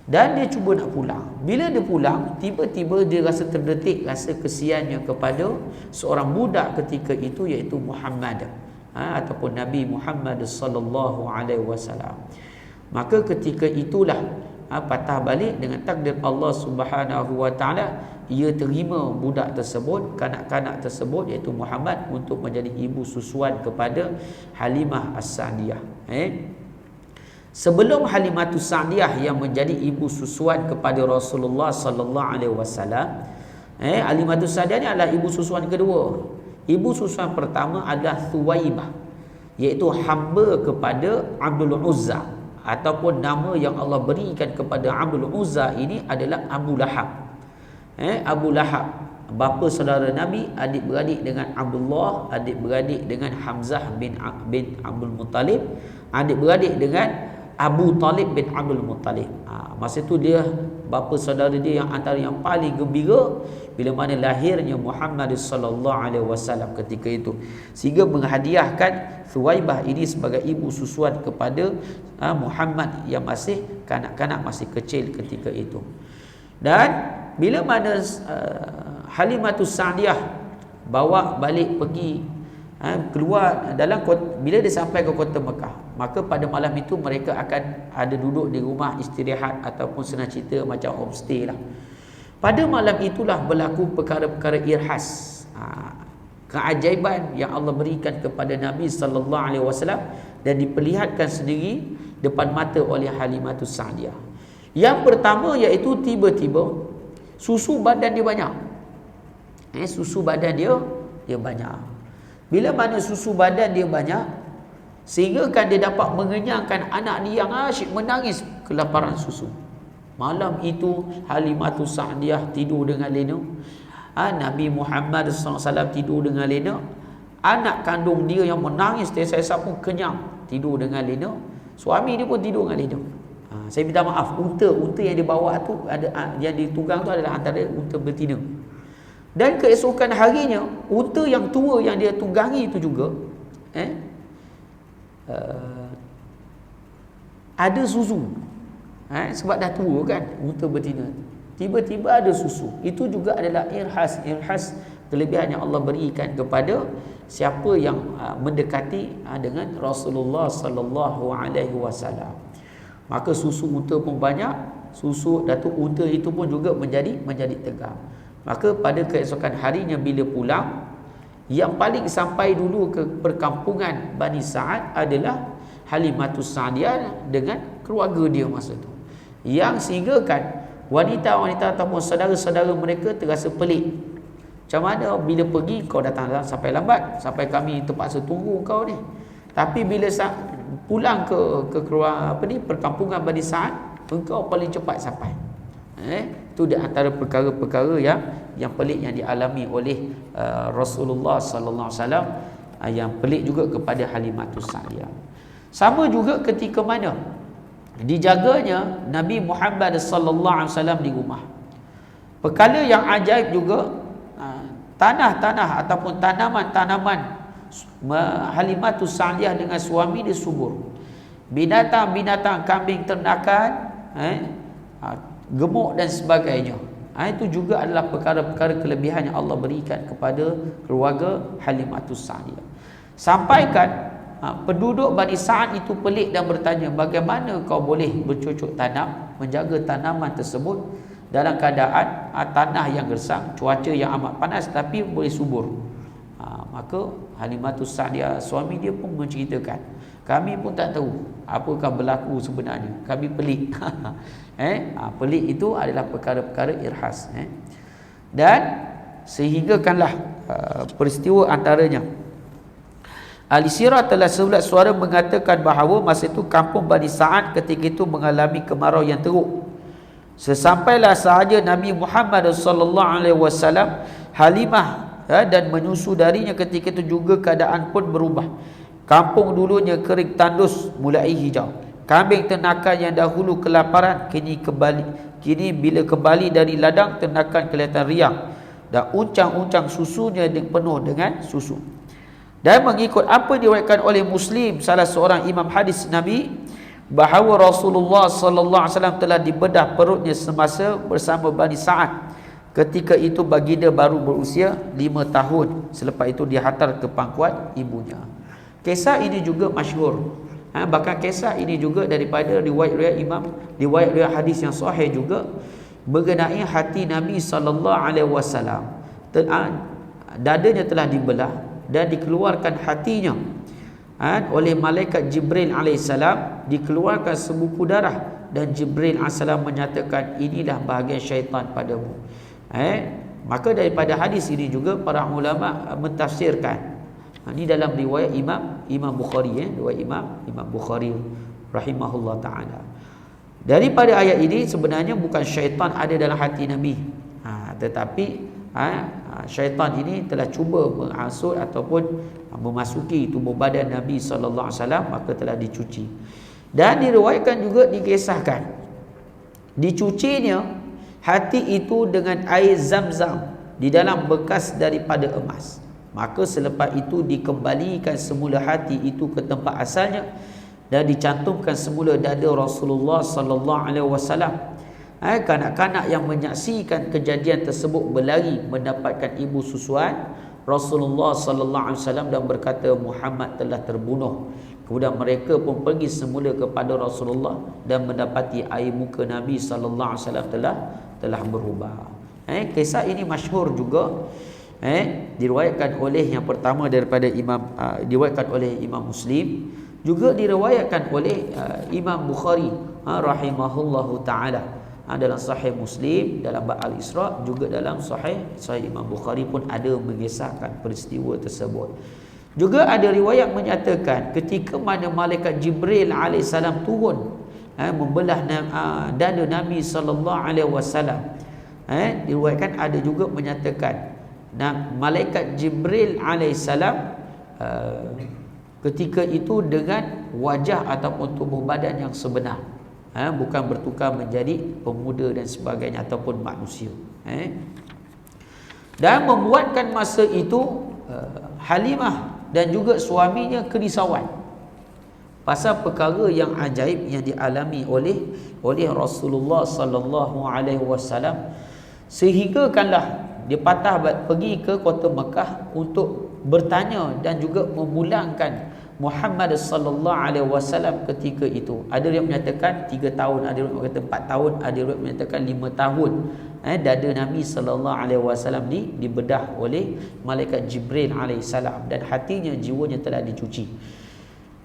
Dan dia cuba nak pulang. Bila dia pulang, tiba-tiba dia rasa terdetik rasa kesiannya kepada seorang budak ketika itu, iaitu Muhammad ataupun Nabi Muhammad sallallahu alaihi wasallam. Maka ketika itulah patah balik dengan takdir Allah Subhanahu wa taala, ia terima budak tersebut, kanak-kanak tersebut iaitu Muhammad, untuk menjadi ibu susuan kepada Halimah As-Sa'diyah. Sebelum Halimatus Sa'diyah yang menjadi ibu susuan kepada Rasulullah sallallahu alaihi wasallam, Halimatus Sa'diyah ni adalah ibu susuan kedua. Ibu susuan pertama adalah Thuwaibah, iaitu hamba kepada Abdul Uzza, ataupun nama yang Allah berikan kepada Abdul Uzza ini adalah Abu Lahab. Abu Lahab, bapa saudara Nabi, adik-beradik dengan Abdullah, adik-beradik dengan Hamzah bin Abdul Muttalib, adik-beradik dengan Abu Talib bin Abdul Muttalib. Masa itu dia bapa saudara dia yang antara yang paling gembira bila mana lahirnya Muhammad sallallahu alaihi wasallam ketika itu, sehingga menghadiahkan Thuwaibah ini sebagai ibu susuan kepada Muhammad yang masih kanak-kanak, masih kecil ketika itu. Dan bila mana Halimatus Sa'diyah bawa balik pergi keluar dalam bila dia sampai ke kota Mekah, maka pada malam itu mereka akan ada duduk di rumah istirahat ataupun senang cerita macam homestay lah. Pada malam itulah berlaku perkara-perkara irhas, keajaiban yang Allah berikan kepada Nabi sallallahu alaihi wasallam dan diperlihatkan sendiri depan mata oleh Halimatus Sa'diyah. Yang pertama iaitu tiba-tiba susu badan dia banyak. Susu badan dia banyak. Bila mana susu badan dia banyak, sehingga kan dia dapat mengenyangkan anak dia yang asyik menangis kelaparan susu. Malam itu Halimatus Sa'diyah tidur dengan lena, Nabi Muhammad SAW tidur dengan lena, anak kandung dia yang menangis tiasa-tiasa pun kenyang tidur dengan lena, suami dia pun tidur dengan lena. Saya minta maaf, unta yang dia bawa tu ada yang ditunggang tu adalah antara unta betina. Dan keesokan harinya, unta yang tua yang dia tunggangi itu juga ada susu. Sebab dah tua kan unta betina, tiba-tiba ada susu. Itu juga adalah irhas kelebihan yang Allah berikan kepada siapa yang mendekati dengan Rasulullah sallallahu alaihi wasallam. Maka susu unta pun banyak, susu datuk unta itu pun juga menjadi tegar. Maka pada keesokan harinya bila pulang, yang paling sampai dulu ke perkampungan Bani Sa'ad adalah Halimatus Sa'diyah dengan keluarga dia masa itu, yang sehingga kan wanita-wanita ataupun saudara-saudara mereka terasa pelik. Macam mana bila pergi kau datang sampai lambat, sampai kami terpaksa tunggu kau ni. Tapi bila pulang ke perkampungan Bani Sa'ad, engkau paling cepat sampai. Itu di antara perkara-perkara yang pelik yang dialami oleh Rasulullah sallallahu alaihi wasallam, yang pelik juga kepada Halimatus Sa'diyah. Sama juga ketika mana dijaganya Nabi Muhammad sallallahu alaihi wasallam di rumah. Perkara yang ajaib juga, tanah-tanah ataupun tanaman-tanaman Halimatus Sa'diyah dengan suami dia subur. Binatang-binatang, kambing ternakan, gemuk dan sebagainya. Itu juga adalah perkara-perkara kelebihan yang Allah berikan kepada keluarga Halimatus Sa'diyah. Sampaikan penduduk Bani Sa'ad itu pelik dan bertanya, bagaimana kau boleh bercocok tanam, menjaga tanaman tersebut dalam keadaan tanah yang gersang, cuaca yang amat panas, tapi boleh subur. Maka Halimatus Sa'diyah, suami dia pun menceritakan, kami pun tak tahu apakah berlaku sebenarnya, kami pelik. Pelik itu adalah perkara-perkara irhas. Dan sehinggakanlah peristiwa antaranya. Ahli sirah telah sebulat suara mengatakan bahawa masa itu kampung Bani Sa'ad ketika itu mengalami kemarau yang teruk. Sesampailah sahaja Nabi Muhammad sallallahu alaihi wasallam, Halimah dan menyusu darinya ketika itu juga keadaan pun berubah. Kampung dulunya kering tandus mulai hijau. Kambing ternakan yang dahulu kelaparan kini bila kembali dari ladang ternakan kelihatan riang, dan uncang-uncang susunya penuh dengan susu. Dan mengikut apa diriwayatkan oleh Muslim, salah seorang imam hadis Nabi, bahawa Rasulullah sallallahu alaihi wasallam telah dibedah perutnya semasa bersama Bani Sa'ad. Ketika itu baginda baru berusia 5 tahun. Selepas itu dihantar ke pangkuan ibunya. Kisah ini juga masyhur. Bahkan kisah ini juga daripada riwayat hadis yang sahih juga mengenai hati Nabi sallallahu alaihi wasallam. Dadanya telah dibelah dan dikeluarkan hatinya oleh malaikat Jibril alaihissalam, dikeluarkan sebuku darah, dan Jibril alaihissalam menyatakan inilah bahagian syaitan padamu. Maka daripada hadis ini juga para ulama mentafsirkan. Ini dalam riwayat Imam Bukhari, riwayat Imam Bukhari rahimahullah taala. Daripada ayat ini sebenarnya bukan syaitan ada dalam hati Nabi, tetapi syaitan ini telah cuba menghasut ataupun memasuki tubuh badan Nabi sallallahu alaihi wasallam, maka telah dicuci. Dan diriwayatkan juga, dikisahkan dicucinya hati itu dengan air Zam-Zam di dalam bekas daripada emas. Maka selepas itu dikembalikan semula hati itu ke tempat asalnya dan dicantumkan semula dada Rasulullah sallallahu alaihi wasallam. Kanak-kanak yang menyaksikan kejadian tersebut berlari mendapatkan ibu susuan Rasulullah sallallahu alaihi wasallam dan berkata Muhammad telah terbunuh. Kemudian mereka pun pergi semula kepada Rasulullah dan mendapati air muka Nabi sallallahu alaihi wasallam telah berubah. Kisah ini masyhur juga. Diriwayatkan oleh yang pertama daripada diriwayatkan oleh Imam Muslim, juga diriwayatkan oleh Imam Bukhari rahimahullahu taala. Dalam Sahih Muslim, dalam bab Al-Isra, juga dalam Sahih Imam Bukhari pun ada mengisahkan peristiwa tersebut. Juga ada riwayat menyatakan ketika mana malaikat Jibril alaihissalam turun membelah dada Nabi sallallahu alaihi wasallam, diriwayatkan ada juga menyatakan malaikat Jibril alaihissalam ketika itu dengan wajah ataupun tubuh badan yang sebenar, bukan bertukar menjadi pemuda dan sebagainya ataupun manusia. Dan membuatkan masa itu Halimah dan juga suaminya kerisauan pasal perkara yang ajaib yang dialami oleh Rasulullah sallallahu alaihi wasallam, sehinggakanlah dia patah pergi ke kota Mekah untuk bertanya dan juga memulangkan Muhammad sallallahu alaihi wasallam ketika itu. Ada yang menyatakan 3 tahun, ada yang kata 4 tahun, ada yang menyatakan 5 tahun. Dada Nabi sallallahu alaihi wasallam dibedah oleh malaikat Jibril alaihissalam dan hatinya, jiwanya telah dicuci.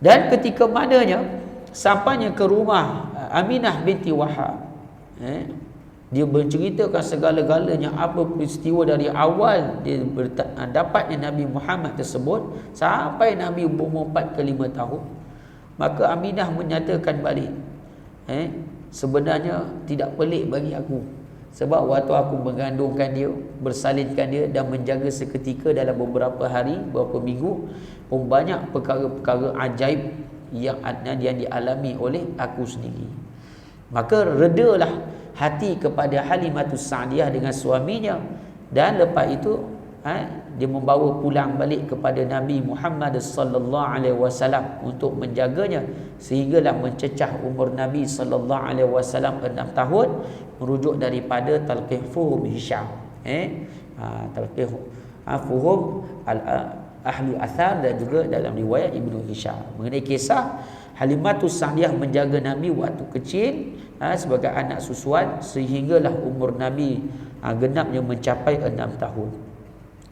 Dan ketika mananya sampainya ke rumah Aminah binti Wahab, dia menceritakan segala-galanya, apa peristiwa dari awal dia dapatnya Nabi Muhammad tersebut sampai Nabi berumur 4 ke 5 tahun. Maka Aminah menyatakan balik, sebenarnya tidak pelik bagi aku, sebab waktu aku mengandungkan dia, bersalinkan dia dan menjaga seketika dalam beberapa hari, beberapa minggu pun banyak perkara-perkara ajaib yang dialami oleh aku sendiri. Maka redalah hati kepada Halimatus Sa'diyah dengan suaminya, dan lepas itu dia membawa pulang balik kepada Nabi Muhammad sallallahu alaihi wasallam untuk menjaganya, sehinggalah mencecah umur Nabi sallallahu alaihi wasallam 6 tahun, merujuk daripada Talqih Fuhum Hisham, Talqih Fuhum Ahli Athar, dan juga dalam riwayat Ibnu Hisham mengenai kisah Halimatus Sa'diyah menjaga Nabi waktu kecil sebagai anak susuan, sehinggalah umur Nabi genapnya mencapai 6 tahun.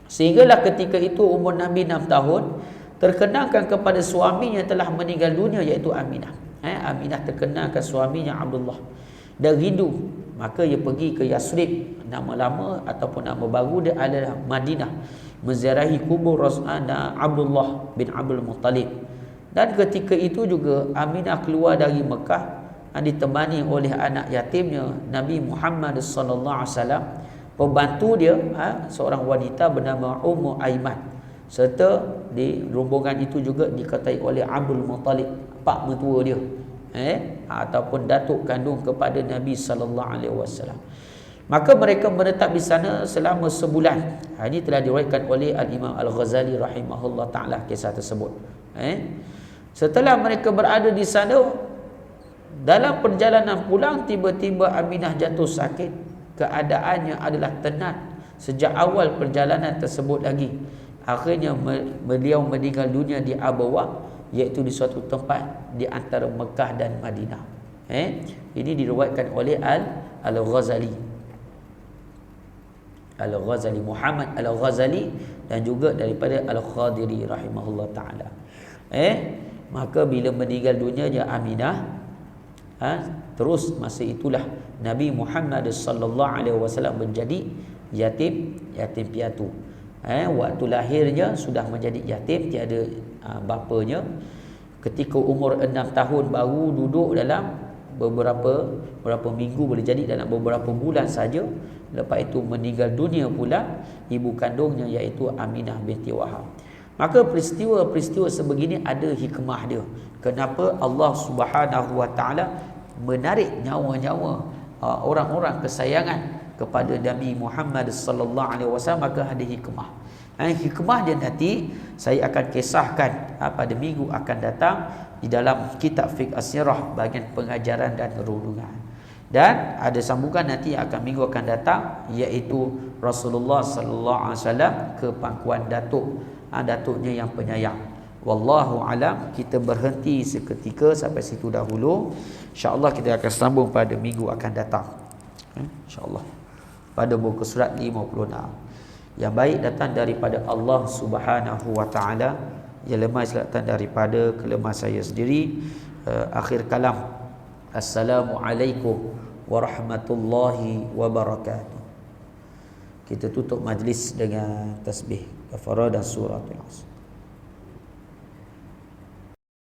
Sehinggalah ketika itu umur Nabi 6 tahun, terkenalkan kepada suaminya telah meninggal dunia, iaitu Aminah. Aminah terkenalkan suaminya Abdullah dan rindu maka ia pergi ke Yasrib, nama lama ataupun nama baru dia adalah Madinah, menziarahi kubur Rasulullah Abdullah bin Abdul Muttalib. Dan ketika itu juga Aminah keluar dari Mekah ditemani oleh anak yatimnya Nabi Muhammad sallallahu alaihi wasallam, pembantu dia seorang wanita bernama Ummu Aiman, serta di rombongan itu juga dikatai oleh Abdul Muttalib, pak mertua dia ataupun datuk kandung kepada Nabi sallallahu alaihi wasallam. Maka mereka menetap di sana selama sebulan. Ini telah diriwayatkan oleh Al-Imam Al-Ghazali rahimahullah taala kisah tersebut. Setelah mereka berada di sana, dalam perjalanan pulang tiba-tiba Aminah jatuh sakit. Keadaannya adalah tenat sejak awal perjalanan tersebut lagi. Akhirnya beliau meninggal dunia di Abawah, iaitu di suatu tempat di antara Mekah dan Madinah. Ini diriwayatkan oleh Al-Ghazali. Al-Ghazali Muhammad Al-Ghazali dan juga daripada Al-Khadiri rahimahullah taala. Maka bila meninggal dunia dia Aminah, terus masa itulah Nabi Muhammad sallallahu alaihi wasallam menjadi yatim piatu. Waktu lahirnya sudah menjadi yatim, tiada bapanya. Ketika umur 6 tahun baru duduk dalam beberapa minggu, boleh jadi dalam beberapa bulan saja. Lepas itu meninggal dunia pula ibu kandungnya, iaitu Aminah binti Wahab. Maka peristiwa-peristiwa sebegini ada hikmah dia. Kenapa Allah Subhanahu wa taala menarik nyawa-nyawa orang-orang kesayangan kepada Nabi Muhammad sallallahu alaihi wasallam, maka ada hikmah. Hikmah dia nanti saya akan kisahkan pada minggu akan datang di dalam kitab Fiqh As-Sirah bahagian pengajaran dan renungan. Dan ada sambungan nanti akan minggu akan datang, iaitu Rasulullah sallallahu alaihi wasallam ke pangkuan datuknya yang penyayang. Wallahu alam. Kita berhenti seketika sampai situ dahulu. InsyaAllah kita akan sambung pada minggu akan datang, InsyaAllah, pada muka surat 56. Yang baik datang daripada Allah Subhanahu wa ta'ala, yang lemah datang daripada kelemah saya sendiri. Akhir kalam, Assalamualaikum warahmatullahi wabarakatuh. Kita tutup majlis dengan tasbih kafarah dan suratul Asr.